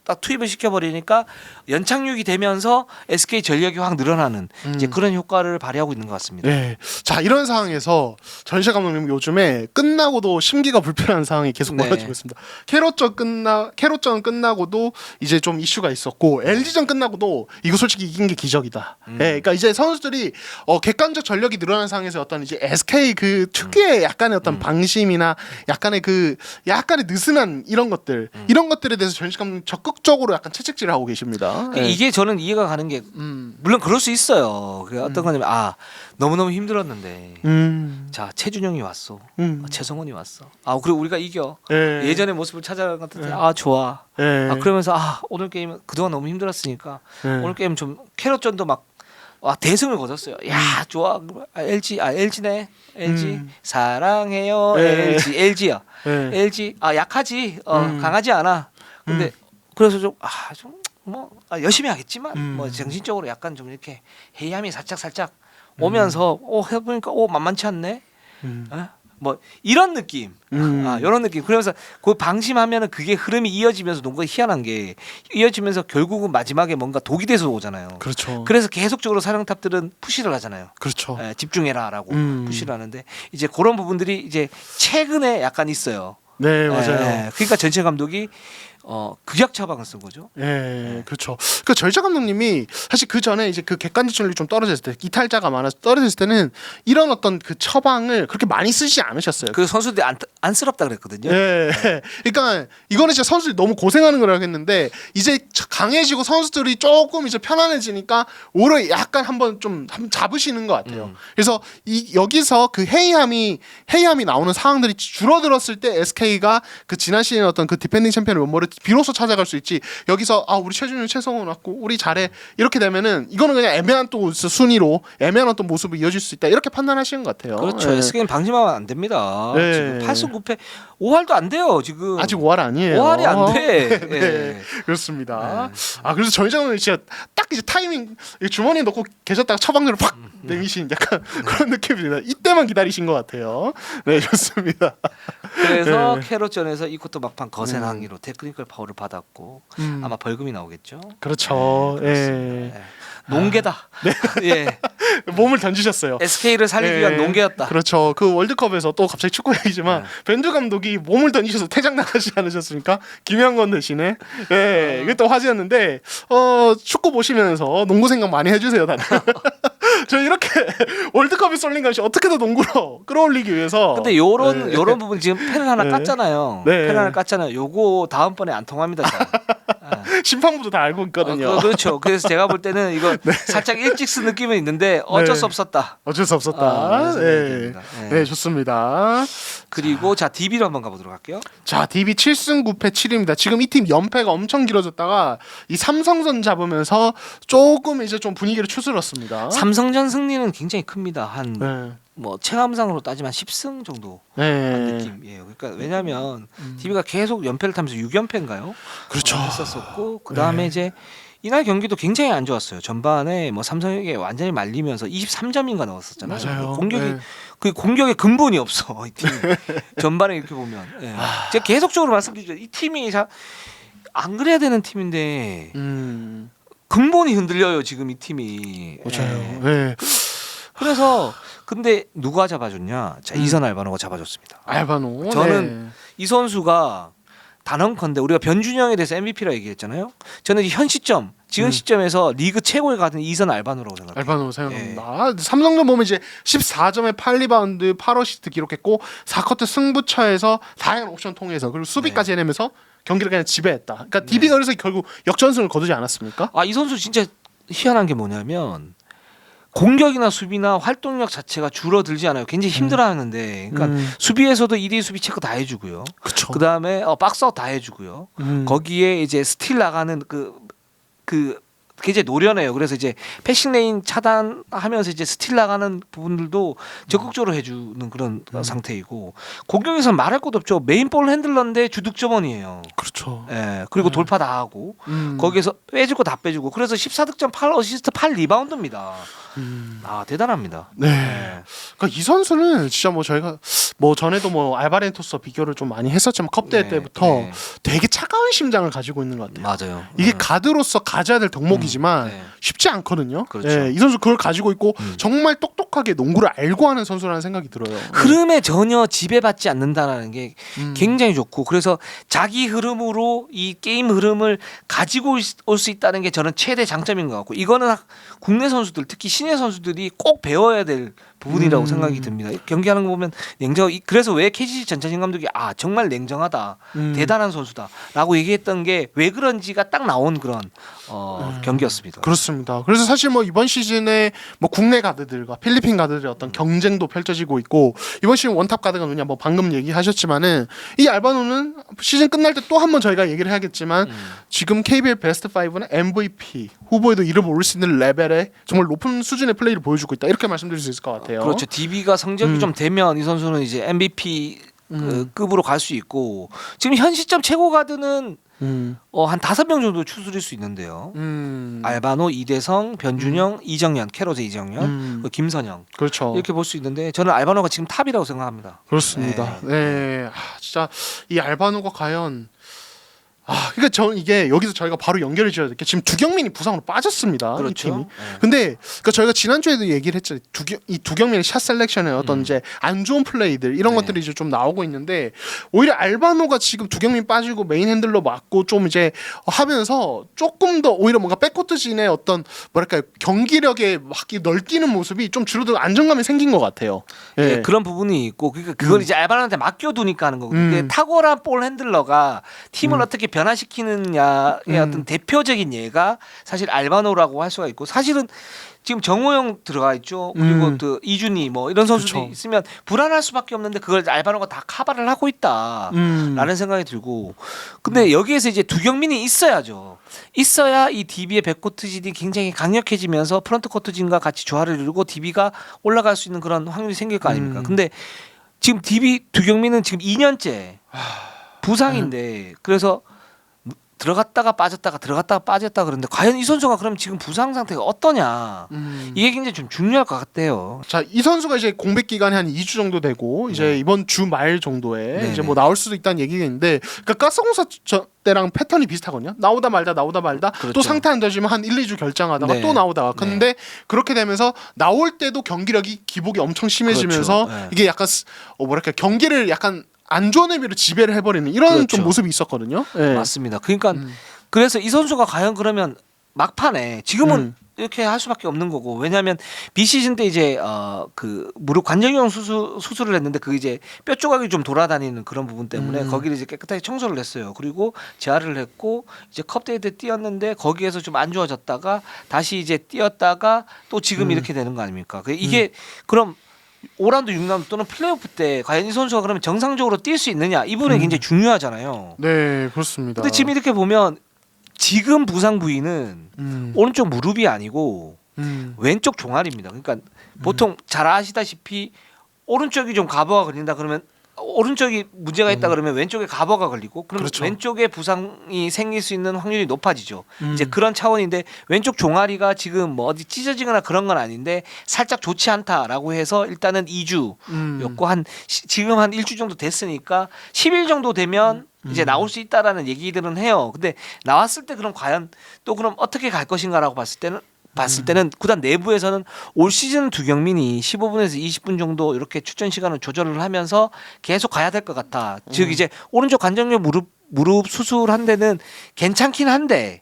딱 투입을 시켜버리니까 연착륙이 되면서 SK 전력이 확 늘어나는 이제 그런 효과를 발휘하고 있는 것 같습니다. 네. 자 이런 상황에서 전시아 감독님 요즘에 끝나고도 심기가 불편한 상황이 계속 네. 벌어지고 있습니다. 캐롯전 끝나고도 이제 좀 이슈가 있었고 LG전 끝나고도 이거 솔직히 이긴 게 기적이다. 네, 그러니까 이제 선수들이 객관적 전력이 늘어난 상황에서 어떤 이제 SK 그 특유의 약간의 어떤 방심이나 약간의 느슨한 이런 것들에 대해서 전시 감독님 적극적으로 약간 채찍질을 하고 계십니다. 네. 이게 저는 이해가 가는 게 물론 그럴 수 있어요. 그 어떤 거냐면 너무너무 힘들었는데 자 최준영이 왔어. 최성원이 왔어. 그리고 우리가 이겨. 네. 예전의 모습을 찾아간 것 같은데 좋아. 네. 그러면서 오늘 게임 그동안 너무 힘들었으니까 네. 오늘 게임 좀 캐럿전도 막 대승을 거뒀어요. 야 좋아. LG네. LG 사랑해요. 네. LG야. 네. LG 약하지. 강하지 않아. 근데 그래서 열심히 하겠지만 뭐 정신적으로 약간 좀 이렇게 해이함이 살짝 오면서 해보니까 만만치 않네. 뭐 이런 느낌, 이런 느낌. 그러면서 그 방심하면은 그게 흐름이 이어지면서 농구가 희한한 게 이어지면서 결국은 마지막에 뭔가 독이 돼서 오잖아요. 그렇죠. 그래서 계속적으로 사령탑들은 푸시를 하잖아요. 그렇죠. 집중해라라고 푸시를 하는데 이제 그런 부분들이 이제 최근에 약간 있어요. 네 맞아요. 그러니까 전체 감독이 극약 처방을 쓴 거죠. 네, 그렇죠. 그 절자 감독님이 사실 그 전에 이제 그 객관적 전력이 좀 떨어졌을 때 이탈자가 많아서 떨어졌을 때는 이런 어떤 그 처방을 그렇게 많이 쓰지 않으셨어요. 그 선수들이 안쓰럽다 그랬거든요. 네. 그러니까 이거는 진짜 선수들이 너무 고생하는 걸 알겠는데 이제 강해지고 선수들이 조금 이제 편안해지니까 오히려 약간 한번 잡으시는 것 같아요. 그래서 여기서 그 해이함이 나오는 상황들이 줄어들었을 때 SK가 그 지난 시즌 어떤 그 디펜딩 챔피언의 면모를 비로소 찾아갈 수 있지. 여기서 우리 최준용 최성원 왔고 우리 잘해 이렇게 되면은 이거는 그냥 애매한 또 순위로 애매한 어떤 모습이 이어질 수 있다 이렇게 판단하시는 것 같아요. 그렇죠. 네. SK는 방심하면 안 됩니다. 네. 지금 8승 9패 5할도 안 돼요. 지금 아직 5할 아니에요. 5할이 안 돼. 네. 그렇습니다. 그래서 전희정은 진짜 딱 이제 타이밍 주머니에 넣고 계셨다가 처방전을 팍 내미신 약간 그런 느낌입니다. 이때만 기다리신 것 같아요. 네 좋습니다. 그래서 네. 캐롯전에서 이 쿼터 막판 거센 항의로 테크니컬 파울을 받았고 아마 벌금이 나오겠죠. 그렇죠. 그렇습니다. 농계다. 예. 몸을 던지셨어요. SK를 살리기 위한 농계였다. 그렇죠. 그 월드컵에서 또 갑자기 축구 얘기지만 벤투 감독이 몸을 던지셔서 퇴장 나가지 않으셨습니까? 김영건 대신에. 예, 이게 또 화제였는데 축구 보시면서 농구 생각 많이 해주세요, 다들. 저 이렇게 월드컵이 쏠린 것이 어떻게든 농구로 끌어올리기 위해서. 근데 요런 부분 지금 펜을 하나 깠잖아요. 네. 펜 하나 깠잖아요. 요거 다음번에 안 통합니다. 잘. 심판부도 다 알고 있거든요. 그렇죠. 그래서 제가 볼 때는 이거 살짝 일찍 쓴 느낌은 있는데 어쩔 수 없었다. 어쩔 수 없었다. 네. 네, 좋습니다. 그리고 자 DB로 한번 가보도록 할게요. 자, DB 7승 9패 7입니다. 지금 이 팀 연패가 엄청 길어졌다가 이 삼성전 잡으면서 조금 이제 좀 분위기를 추스렀습니다. 삼성전 승리는 굉장히 큽니다. 한 네. 뭐 체감상으로 따지면 10승 정도 네. 느낌이에요. 그러니까 왜냐하면 DB가 계속 연패를 타면서 6연패인가요? 그렇죠. 했었었고 그 다음에 이제 이날 경기도 굉장히 안 좋았어요. 전반에 뭐 삼성에게 완전히 말리면서 23점인가 넣었었잖아요. 맞아요. 공격이 네. 그 공격의 근본이 없어 이 팀. 전반에 이렇게 보면 제가 계속적으로 말씀드리죠. 이 팀이 안 그래야 되는 팀인데 근본이 흔들려요 지금 이 팀이. 맞아요. 예. 네. 그래서 근데 누가 잡아줬냐? 자, 이선 알바노가 잡아줬습니다. 알바노. 저는 이 선수가 단언컨대 우리가 변준영에 대해서 MVP라 얘기했잖아요. 저는 현 시점 지금 시점에서 리그 최고에 가는 이선 알바노라고 생각해요. 알바노 생각합니다. 삼성전 보면 이제 14점에 8리바운드 8어시스트 기록했고 4쿼터 승부처에서 다양한 옵션 통해서 그리고 수비까지 해내면서 경기를 그냥 지배했다. 그러니까 DB가 그래서 결국 역전승을 거두지 않았습니까? 이 선수 진짜 희한한 게 뭐냐면 공격이나 수비나 활동력 자체가 줄어들지 않아요. 굉장히 힘들어하는데, 그러니까 수비에서도 2대2 수비 체크 다 해주고요. 그렇죠. 그 다음에 박스아웃 다 해주고요. 거기에 이제 스틸 나가는 그 굉장히 노련해요. 그래서 이제 패싱 레인 차단하면서 이제 스틸 나가는 부분들도 적극적으로 해주는 그런 상태이고, 공격에서는 말할 것도 없죠. 메인볼 핸들러인데 주득점원이에요. 그렇죠. 예, 그리고 돌파 다 하고 거기에서 빼주고 다 빼주고, 그래서 14득점 8어시스트 8리바운드입니다. 대단합니다. 네. 예. 그러니까 이 선수는 진짜 뭐 저희가 뭐 전에도 뭐 알바렌토스와 비교를 좀 많이 했었지만 컵대회 네, 때부터 네. 되게 차가운 심장을 가지고 있는 것 같아요. 맞아요. 이게 가드로서 가져야 될 덕목이지만 네. 쉽지 않거든요. 그렇죠. 예, 이 선수 그걸 가지고 있고 정말 똑똑하게 농구를 알고 하는 선수라는 생각이 들어요. 흐름에 전혀 지배받지 않는다는 게 음. 굉장히 좋고, 그래서 자기 흐름으로 이 게임 흐름을 가지고 올 수 있다는 게 저는 최대 장점인 것 같고, 이거는 국내 선수들 특히 신예 선수들이 꼭 배워야 될 부분이라고 생각이 듭니다. 경기하는 거 보면 그래서 왜 KCC 전차진 감독이 정말 냉정하다, 대단한 선수다라고 얘기했던 게 왜 그런지가 딱 나온 그런 경기였습니다. 그렇습니다. 그래서 사실 뭐 이번 시즌에 뭐 국내 가드들과 필리핀 가드들의 어떤 경쟁도 펼쳐지고 있고, 이번 시즌 원탑 가드가 누냐 뭐 방금 얘기하셨지만은 이 알바노는 시즌 끝날 때 또 한번 저희가 얘기를 해야겠지만 지금 KBL 베스트 5는 MVP 후보에도 이름을 올릴 수 있는 레벨의 정말 높은 수준의 플레이를 보여주고 있다, 이렇게 말씀드릴 수 있을 것 같아요. 그렇죠. DB가 성적이 좀 되면 이 선수는 이제 MVP 급으로 갈 수 있고, 지금 현 시점 최고 가드는 한 5명 정도 추스릴 수 있는데요. 알바노, 이대성, 변준영, 이정현, 캐롯의 이정현, 김선영, 그렇죠. 이렇게 볼 수 있는데 저는 알바노가 지금 탑이라고 생각합니다. 그렇습니다. 네. 진짜 이 알바노가 과연 그러니까 저는 이게 여기서 저희가 바로 연결을 지어야 될 게, 지금 두경민이 부상으로 빠졌습니다. 이 그렇죠. 팀이. 네. 근데 그러니까 저희가 지난주에도 얘기를 했죠. 이 두경민의 샷 셀렉션의 어떤 이제 안 좋은 플레이들 이런 네. 것들이 이제 좀 나오고 있는데, 오히려 알바노가 지금 두경민 빠지고 메인 핸들러 맞고 좀 이제 하면서 조금 더 오히려 뭔가 백코트진의 어떤 뭐랄까요, 경기력에 막 널뛰는 모습이 좀 줄어들고 안정감이 생긴 것 같아요. 예, 그런 부분이 있고, 그러니까 그걸 이제 알바노한테 맡겨두니까 하는 거거든요. 그게 탁월한 볼 핸들러가 팀을 어떻게 변화시키느냐의 어떤 대표적인 예가 사실 알바노라고 할 수가 있고, 사실은 지금 정호영 들어가 있죠. 그리고 또 이준희 뭐 이런 선수들이 그쵸. 있으면 불안할 수밖에 없는데 그걸 알바노가 다 커버를 하고 있다라는 생각이 들고, 근데 여기에서 이제 두경민이 있어야죠. 있어야 이 DB의 백코트진이 굉장히 강력해지면서 프런트 코트진과 같이 조화를 이루고 DB가 올라갈 수 있는 그런 확률이 생길 거 아닙니까? 근데 지금 DB 두경민은 지금 2년째 부상인데, 그래서 들어갔다가 빠졌다가 들어갔다가 빠졌다 그러는데, 과연 이 선수가 그럼 지금 부상 상태가 어떠냐, 이게 굉장히 좀 중요할 것 같아요. 자, 이 선수가 이제 공백 기간이 한 2주 정도 되고 이제 이번 주 말 정도에 네네. 이제 뭐 나올 수도 있다는 얘기가 있는데, 그러니까 가스공사 때랑 패턴이 비슷하거든요. 나오다 말다 그렇죠. 또 상태 안 좋아지면 한 1, 2주 결장하다가 네. 또 나오다가. 근데 그렇게 되면서 나올 때도 경기력이 기복이 엄청 심해지면서 그렇죠. 네. 이게 약간 뭐랄까, 경기를 약간 안 좋은 의미로 지배를 해버리는 이런 그렇죠. 좀 모습이 있었거든요. 네. 맞습니다. 그러니까 그래서 이 선수가 과연 그러면 막판에 지금은 이렇게 할 수밖에 없는 거고, 왜냐하면 비시즌 때 이제 그 무릎 관절염 수술을 했는데 그 이제 뼈 조각이 좀 돌아다니는 그런 부분 때문에 거기를 이제 깨끗하게 청소를 했어요. 그리고 재활을 했고 이제 컵대회 때 뛰었는데 거기에서 좀 안 좋아졌다가 다시 이제 뛰었다가 또 지금 이렇게 되는 거 아닙니까? 이게 그럼 5라운드, 6라운드 또는 플레이오프 때 과연 이 선수가 그러면 정상적으로 뛸 수 있느냐, 이 부분이 굉장히 중요하잖아요. 네, 그렇습니다. 근데 지금 이렇게 보면 지금 부상 부위는 오른쪽 무릎이 아니고 왼쪽 종아리입니다. 그러니까 보통 잘 아시다시피 오른쪽이 좀 가버가 걸린다 그러면, 오른쪽이 문제가 있다 그러면 왼쪽에 가버가 걸리고, 그러면 그렇죠. 왼쪽에 부상이 생길 수 있는 확률이 높아지죠. 이제 그런 차원인데, 왼쪽 종아리가 지금 뭐 어디 찢어지거나 그런 건 아닌데 살짝 좋지 않다라고 해서 일단은 2주였고 지금 한 1주 정도 됐으니까 10일 정도 되면 이제 나올 수 있다라는 얘기들은 해요. 근데 나왔을 때 그럼 과연 또 그럼 어떻게 갈 것인가라고 봤을 때는 구단 내부에서는 올 시즌 두경민이 15분에서 20분 정도 이렇게 출전 시간을 조절을 하면서 계속 가야 될 것 같아. 즉 이제 오른쪽 관절염 무릎 수술한 데는 괜찮긴 한데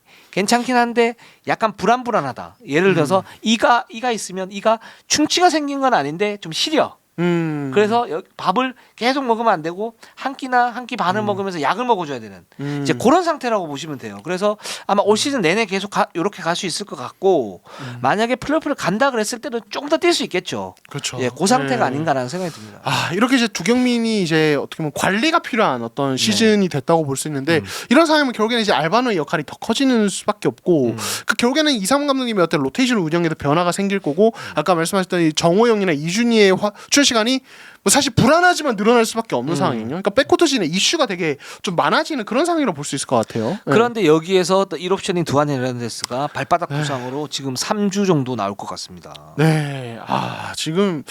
약간 불안하다. 예를 들어서 이가 있으면 이가 충치가 생긴 건 아닌데 좀 시려. 그래서 밥을 계속 먹으면 안 되고 한 끼나 한 끼 반을 먹으면서 약을 먹어줘야 되는 이제 그런 상태라고 보시면 돼요. 그래서 아마 올 시즌 내내 계속 이렇게 갈 수 있을 것 같고 만약에 플레이오프를 간다 그랬을 때는 조금 더 뛸 수 있겠죠. 그렇죠. 예, 그 상태가 아닌가라는 생각이 듭니다. 이렇게 이제 두경민이 이제 어떻게 보면 관리가 필요한 어떤 시즌이 됐다고 볼 수 있는데 이런 상황이면 결국에는 이제 알바노의 역할이 더 커지는 수밖에 없고 그 결국에는 이상훈 감독님의 어떤 로테이션 운영에도 변화가 생길 거고 아까 말씀하셨던 이 정호영이나 이준희의 출전 시간이 뭐 사실 불안하지만 늘어날 수밖에 없는 상황이에요. 그러니까 백코트진의 이슈가 되게 좀 많아지는 그런 상황이라고 볼 수 있을 것 같아요. 그런데 여기에서 또 1옵션인 두한 헤르난데스가 발바닥 부상으로 지금 3주 정도 나올 것 같습니다. 네, 지금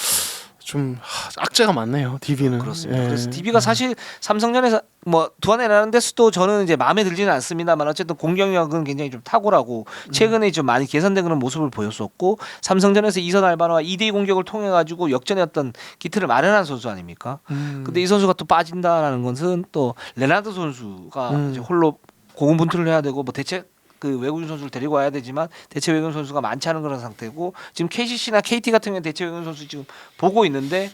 좀 악재가 많네요. DB는. 그렇습니다. 그래서 DB가 사실 삼성전에서 뭐 두한 헤르난데스도 저는 이제 마음에 들지는 않습니다만 어쨌든 공격력은 굉장히 좀 탁월하고 최근에 좀 많이 개선된 그런 모습을 보였었고 삼성전에서 이선 알바노와 2대2 공격을 통해 가지고 역전의 어떤 기틀을 마련한 선수 아닙니까? 근데 이 선수가 또 빠진다라는 것은 또 레나드 선수가 이제 홀로 고군분투를 해야 되고 뭐 대체 그 외국인 선수를 데리고 와야 되지만 대체 외국인 선수가 많지 않은 그런 상태고 지금 KCC나 KT 같은 경우에 대체 외국인 선수 지금 보고 있는데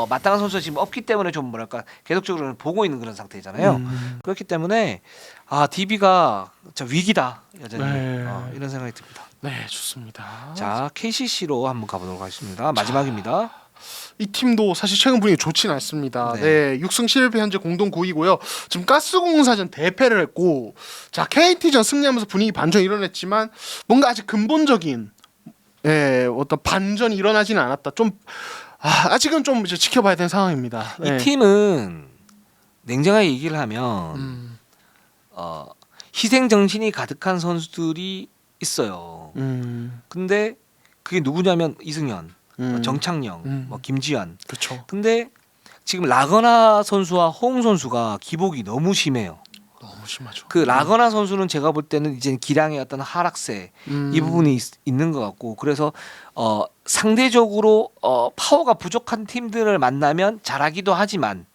마땅한 선수가 지금 없기 때문에 좀 뭐랄까 계속적으로 보고 있는 그런 상태잖아요. 그렇기 때문에 DB가 위기다 여전히 이런 생각이 듭니다. 네, 좋습니다. 자 KCC로 한번 가보도록 하겠습니다. 마지막입니다. 이 팀도 사실 최근 분위기 좋진 않습니다. 네, 6승 7패 현재 공동 9위고요. 지금 가스공사전 대패를 했고, 자 KT전 승리하면서 분위기 반전이 일어났지만 뭔가 아직 근본적인 어떤 반전이 일어나지는 않았다. 좀 아직은 좀 이제 지켜봐야 되는 상황입니다. 이 팀은 냉정하게 얘기를 하면 희생 정신이 가득한 선수들이 있어요. 근데 그게 누구냐면 이승현. 정창영, 뭐 김지현. 그렇죠. 근데 지금 라거나 선수와 호응 선수가 기복이 너무 심해요. 너무 심하죠. 그 라거나 선수는 제가 볼 때는 이제 기량의 어떤 하락세 이 부분이 있는 것 같고 그래서 상대적으로 파워가 부족한 팀들을 만나면 잘하기도 하지만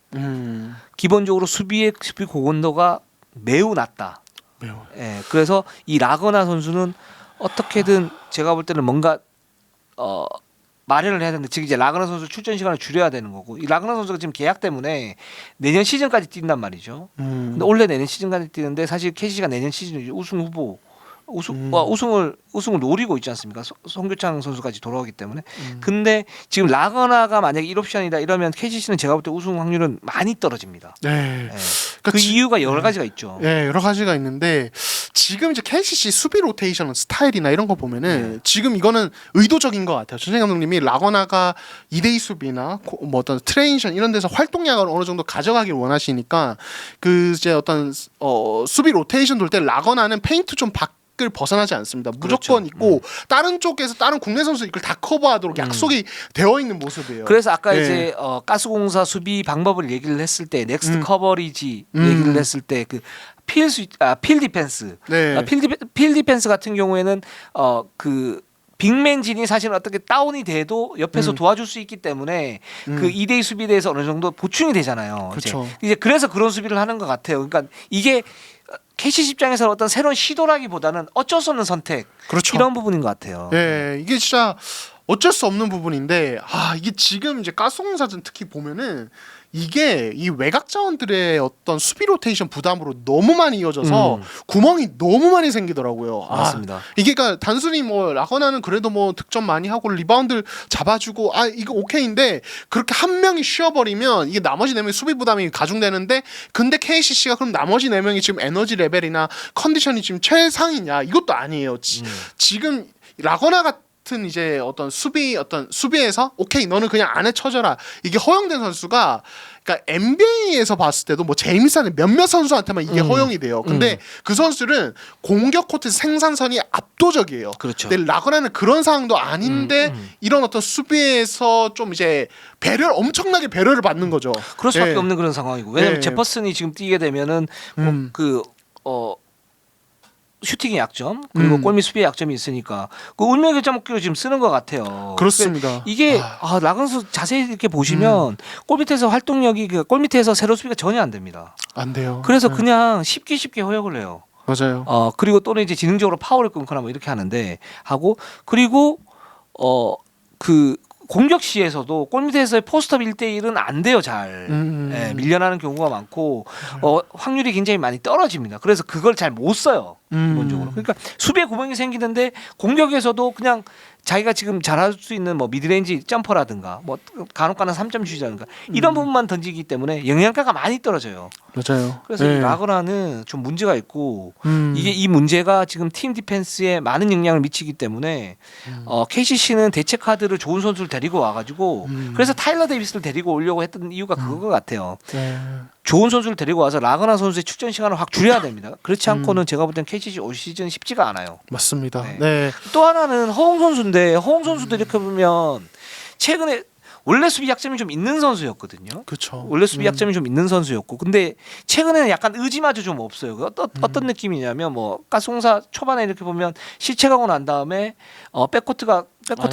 기본적으로 수비 고건도가 매우 낮다. 매우. 예, 그래서 이 라거나 선수는 어떻게든 제가 볼 때는 뭔가 마련을 해야 되는데 지금 이제 라그나 선수 출전 시간을 줄여야 되는 거고 이 라그나 선수가 지금 계약 때문에 내년 시즌까지 뛴단 말이죠. 근데 원래 내년 시즌까지 뛰는데 사실 KCC가 내년 시즌 우승 후보 우승을 노리고 있지 않습니까? 송교창 선수까지 돌아오기 때문에. 근데 지금 라거나가 만약에 1옵션이다 이러면 KCC는 제가 볼 때 우승 확률은 많이 떨어집니다. 네. 그 이유가 여러 가지가 있죠. 네, 여러 가지가 있는데 지금 이제 KCC 수비 로테이션 스타일이나 이런 거 보면은 지금 이거는 의도적인 것 같아요. 전생 감독님이 라거나가 2대2 수비나 뭐 어떤 트레이션 이런 데서 활동량을 어느 정도 가져가길 원하시니까 그 이제 어떤 수비 로테이션 돌 때 라거나는 페인트 좀 밖을 벗어나지 않습니다. 무조건 그렇죠. 있고 다른 쪽에서 다른 국내 선수 이걸 다 커버하도록 약속이 되어 있는 모습이에요. 그래서 아까 이제 가스공사 수비 방법을 얘기를 했을 때 넥스트 커버리지 얘기를 했을 때 그 필 디펜스, 필 디펜스 같은 경우에는 그 빅맨진이 사실 어떻게 다운이 돼도 옆에서 도와줄 수 있기 때문에 그 2대2 수비에 대해서 어느 정도 보충이 되잖아요. 그렇죠. 이제 그래서 그런 수비를 하는 것 같아요. 그러니까 이게 KCC 입장에서는 어떤 새로운 시도라기보다는 어쩔 수 없는 선택 그렇죠. 이런 부분인 것 같아요. 네, 이게 진짜 어쩔 수 없는 부분인데 이게 지금 이제 가스공사전 특히 보면은 이게 이 외곽 자원들의 어떤 수비 로테이션 부담으로 너무 많이 이어져서 구멍이 너무 많이 생기더라고요. 맞습니다. 이게 그러니까 단순히 뭐 라거나는 그래도 뭐 득점 많이 하고 리바운드 잡아주고 이거 오케이인데 그렇게 한 명이 쉬어버리면 이게 나머지 4명의 수비 부담이 가중되는데 근데 KCC가 그럼 나머지 4명이 지금 에너지 레벨이나 컨디션이 지금 최상이냐 이것도 아니에요. 지금 라거나가 같은 이제 어떤 수비에서 오케이 너는 그냥 안에 쳐줘라 이게 허용된 선수가 그러니까 NBA에서 봤을 때도 뭐 제임스 하든 몇몇 선수한테만 이게 허용이 돼요. 근데 그 선수들은 공격 코트 생산선이 압도적이에요. 그렇죠. 근데 라거나는 그런 상황도 아닌데 이런 어떤 수비에서 좀 이제 엄청나게 배려를 받는 거죠. 그럴 수밖에 예. 없는 그런 상황이고 왜냐면 예. 제퍼슨이 지금 뛰게 되면은 슈팅의 약점 그리고 골밑 수비의 약점이 있으니까 그 운명의 결정목기로 지금 쓰는 것 같아요. 그렇습니다. 이게 라건 선수 자세히 이렇게 보시면 골 밑에서 활동력이 골 밑에서 세로 수비가 전혀 안 됩니다. 안 돼요. 그래서 그냥 쉽게 허용을 해요. 맞아요. 그리고 또는 이제 지능적으로 파워를 끊거나 뭐 이렇게 하는데 그리고 그 공격 시에서도 골 밑에서의 포스트업 1대1은 안 돼요, 잘. 예, 밀려나는 경우가 많고 확률이 굉장히 많이 떨어집니다. 그래서 그걸 잘 못 써요. 기본적으로. 그러니까 수비에 구멍이 생기는데 공격에서도 그냥 자기가 지금 잘할 수 있는 뭐 미드레인지 점퍼라든가 뭐 간혹가는 3점 슛이라든가 이런 부분만 던지기 때문에 영향가가 많이 떨어져요. 맞아요. 그래서 이 라거나는 좀 문제가 있고 이게 이 문제가 지금 팀 디펜스에 많은 영향을 미치기 때문에 KCC는 대체 카드를 좋은 선수를 데리고 와가지고 그래서 타일러 데이비스를 데리고 오려고 했던 이유가 그거 같아요. 네. 좋은 선수를 데리고 와서 라거나 선수의 출전 시간을 확 줄여야 됩니다. 그렇지 않고는 제가 볼 땐 KCC 올 시즌 쉽지가 않아요. 맞습니다. 네. 네. 또 하나는 허웅 선수인데 허웅 선수도 이렇게 보면 최근에 원래 수비 약점이 좀 있는 선수였거든요. 그렇죠. 원래 수비 약점이 좀 있는 선수였고 근데 최근에는 약간 의지마저 좀 없어요. 어떤 느낌이냐면 뭐 가스공사 초반에 이렇게 보면 실책하고 난 다음에 백코트를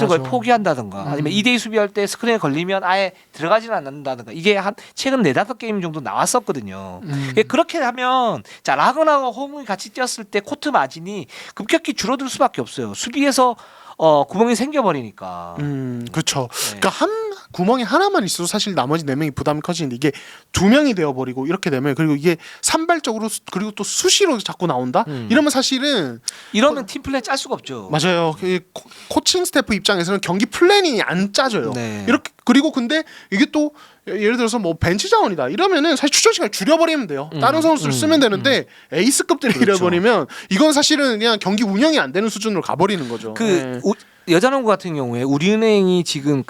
거의 포기한다든가 아니면 2대2 수비할 때 스크린에 걸리면 아예 들어가지는 않는다든가 이게 한 최근 4-5게임 정도 나왔었거든요. 그렇게 하면 자 라거나와 호응이 같이 뛰었을 때 코트 마진이 급격히 줄어들 수밖에 없어요. 수비에서 구멍이 생겨버리니까. 그렇죠. 그러니까 구멍이 하나만 있어도 사실 나머지 4명이 부담이 커지는데 이게 2명이 되어버리고 이렇게 되면 그리고 이게 산발적으로 그리고 또 수시로 자꾸 나온다. 이러면 사실은 이러면 팀 플랜 짤 수가 없죠. 맞아요. 코칭 스태프 입장에서는 경기 플랜이 안 짜져요. 네. 이렇게 그리고 근데 이게 또 예를 들어서 뭐 벤치 자원이다 이러면은 사실 출전 시간 줄여버리면 돼요. 다른 선수를 쓰면 되는데 에이스급들을 그렇죠. 잃어버리면 이건 사실은 그냥 경기 운영이 안 되는 수준으로 가버리는 거죠. 네. 여자농구 같은 경우에 우리은행이 지금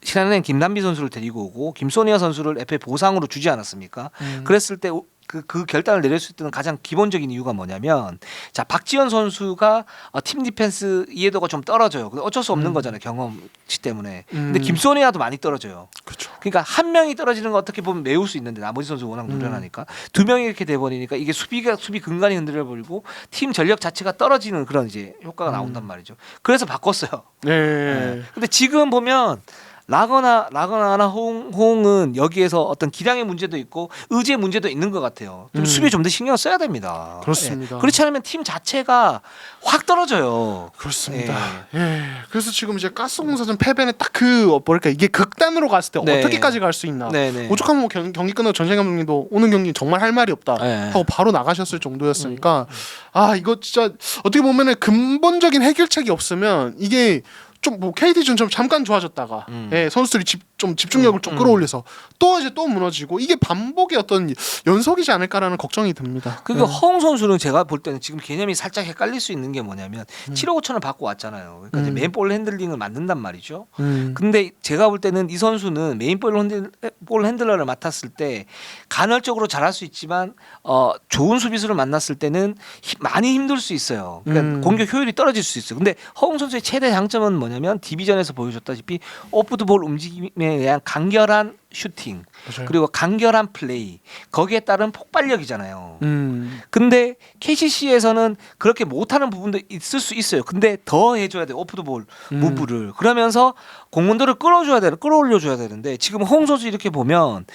신한은행 김남비 선수를 데리고 오고 김소니아 선수를 FA 보상으로 주지 않았습니까? 그랬을 때 그 결단을 내렸을 때는 가장 기본적인 이유가 뭐냐면 자 박지현 선수가 팀 디펜스 이해도가 좀 떨어져요. 어쩔 수 없는 거잖아요. 경험치 때문에. 근데 김소니아도 많이 떨어져요. 그렇죠. 그러니까 한 명이 떨어지는 거 어떻게 보면 메울 수 있는데 나머지 선수 워낙 노련하니까 2명이 이렇게 돼버리니까 이게 수비 근간이 흔들려 버리고 팀 전력 자체가 떨어지는 그런 이제 효과가 나온단 말이죠. 그래서 바꿨어요. 네. 근데 지금 보면 라거나나 호응은 여기에서 어떤 기량의 문제도 있고 의지의 문제도 있는 것 같아요. 좀 수비에 좀 더 신경을 써야 됩니다. 그렇습니다. 그렇지 않으면 팀 자체가 확 떨어져요. 그렇습니다. 예. 그래서 지금 이제 가스공사전 패배는 딱 뭐랄까 이게 극단으로 갔을 때 네. 어떻게까지 갈 수 있나. 네네. 오죽하면 뭐 경기 끝나고 전생 감독님도 오는 경기 정말 할 말이 없다 네. 하고 바로 나가셨을 정도였으니까 이거 진짜 어떻게 보면은 근본적인 해결책이 없으면 이게 좀 뭐 KD전 좀 잠깐 좋아졌다가 선수들이 좀 집중력을 좀 끌어올려서 또 무너지고 이게 반복의 어떤 연속이지 않을까라는 걱정이 듭니다. 그리고 허웅 선수는 제가 볼 때는 지금 개념이 살짝 헷갈릴 수 있는 게 뭐냐면 7억 5천을 받고 왔잖아요. 그러니까 이제 메인볼 핸들링을 만든단 말이죠. 근데 제가 볼 때는 이 선수는 메인볼 핸들러를 맡았을 때 간헐적으로 잘할 수 있지만 좋은 수비수를 만났을 때는 많이 힘들 수 있어요. 그러니까 공격 효율이 떨어질 수 있어요. 근데 허웅 선수의 최대 장점은 뭐냐면 디비전에서 보여줬다시피 오프드볼 움직임에 대한 간결한 슈팅 맞아요. 그리고 간결한 플레이 거기에 따른 폭발력이잖아요. 근데 KCC에서는 그렇게 못하는 부분도 있을 수 있어요. 근데 더 해줘야 돼요. 오프드볼 무브를. 그러면서 공헌도를 끌어올려줘야 되는데 지금 허웅 선수 이렇게 보면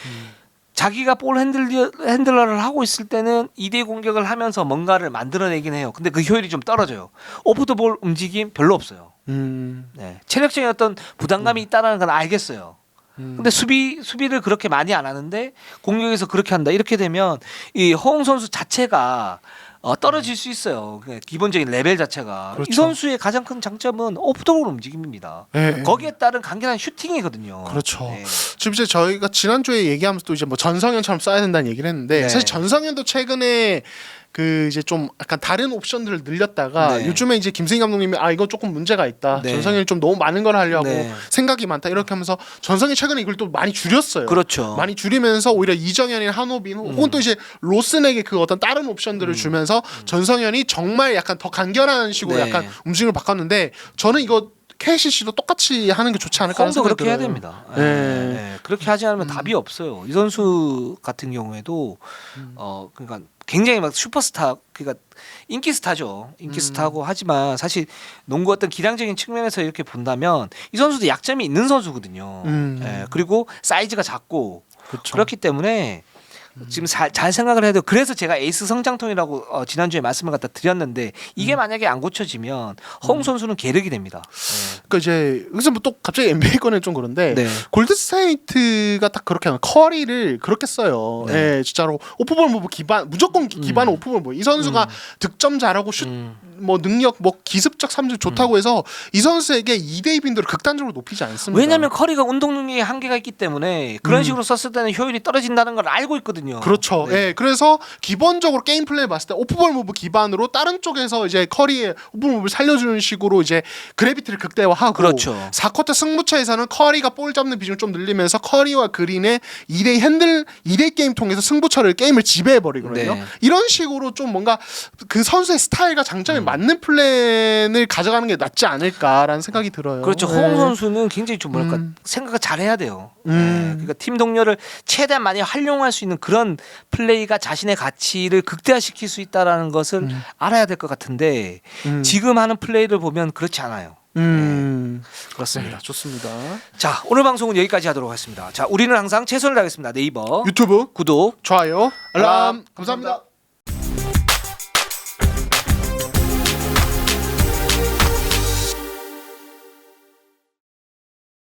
자기가 볼 핸들러를 하고 있을 때는 2대 공격을 하면서 뭔가를 만들어내긴 해요. 근데 그 효율이 좀 떨어져요. 오프드볼 움직임 별로 없어요. 네. 체력적인 어떤 부담감이 있다는 건 알겠어요. 근데 수비를 그렇게 많이 안 하는데 공격에서 그렇게 한다. 이렇게 되면 이 허웅 선수 자체가 떨어질 수 있어요. 기본적인 레벨 자체가. 그렇죠. 이 선수의 가장 큰 장점은 오프도볼 움직임입니다. 네. 거기에 따른 간결한 슈팅이거든요. 그렇죠. 네. 지금 이제 저희가 지난주에 얘기하면서 또 이제 뭐 전성현처럼 써야 된다는 얘기를 했는데 네. 사실 전성현도 최근에 그 이제 좀 약간 다른 옵션들을 늘렸다가 네. 요즘에 이제 김승희 감독님이 이거 조금 문제가 있다. 네. 전성현이 좀 너무 많은 걸 하려고 네. 생각이 많다. 이렇게 하면서 전성현이 최근에 이걸 또 많이 줄였어요. 그렇죠. 많이 줄이면서 오히려 이정현이나 한호빈 혹은 또 이제 로슨에게 그 어떤 다른 옵션들을 주면서 전성현이 정말 약간 더 간결한 식으로 네. 약간 움직임을 바꿨는데 저는 이거 KCC도 똑같이 하는 게 좋지 않을까 하는 홈도 생각이 그렇게 해야 들어요. 됩니다. 네. 네. 그렇게 하지 않으면 답이 없어요. 이 선수 같은 경우에도 그러니까 굉장히 막 슈퍼스타 그러니까 인기 스타죠. 인기 스타고 하지만 사실 농구 어떤 기량적인 측면에서 이렇게 본다면 이 선수도 약점이 있는 선수거든요. 예, 그리고 사이즈가 작고 그렇죠. 그렇기 때문에 지금 잘 생각을 해도 그래서 제가 에이스 성장통이라고 지난주에 말씀을 갖다 드렸는데 이게 만약에 안 고쳐지면 허웅 선수는 계륵이 됩니다. 그러니까 이제 여기서 뭐 또 갑자기 NBA 거는 좀 그런데 네. 골드스테이트가 딱 그렇게 하는 커리를 그렇게 써요. 네. 예, 진짜로 오프볼 무브 기반 무조건 기반 오프볼 무브. 이 선수가 득점 잘하고 슛 뭐 능력 뭐 기습적 삼질 좋다고 해서 이 선수에게 2대2 빈도를 극단적으로 높이지 않습니다. 왜냐하면 커리가 운동 능력에 한계가 있기 때문에 그런 식으로 썼을 때는 효율이 떨어진다는 걸 알고 있거든요. 그렇죠. 네. 예, 그래서 기본적으로 게임 플레이 봤을 때 오프볼 무브 기반으로 다른 쪽에서 이제 커리의 오프볼 무브를 살려주는 식으로 이제 그래비티를 극대화하고 그렇죠. 4쿼터 승부처에서는 커리가 볼 잡는 비중 좀 늘리면서 커리와 그린의 2대 핸들 2대 게임 통해서 승부처를 게임을 지배해 버리거든요. 네. 이런 식으로 좀 뭔가 그 선수의 스타일과 장점에 맞는 플랜을 가져가는 게 낫지 않을까라는 생각이 들어요. 그렇죠. 네. 허웅 선수는 굉장히 좀 뭐랄까 생각을 잘해야 돼요. 네. 그러니까 팀 동료를 최대한 많이 활용할 수 있는 그런 플레이가 자신의 가치를 극대화시킬 수 있다라는 것을 알아야 될 것 같은데 지금 하는 플레이를 보면 그렇지 않아요. 그렇습니다. 네, 좋습니다. 자, 오늘 방송은 여기까지 하도록 하겠습니다. 자, 우리는 항상 최선을 다하겠습니다. 네이버 유튜브 구독 좋아요, 알람 알람. 감사합니다.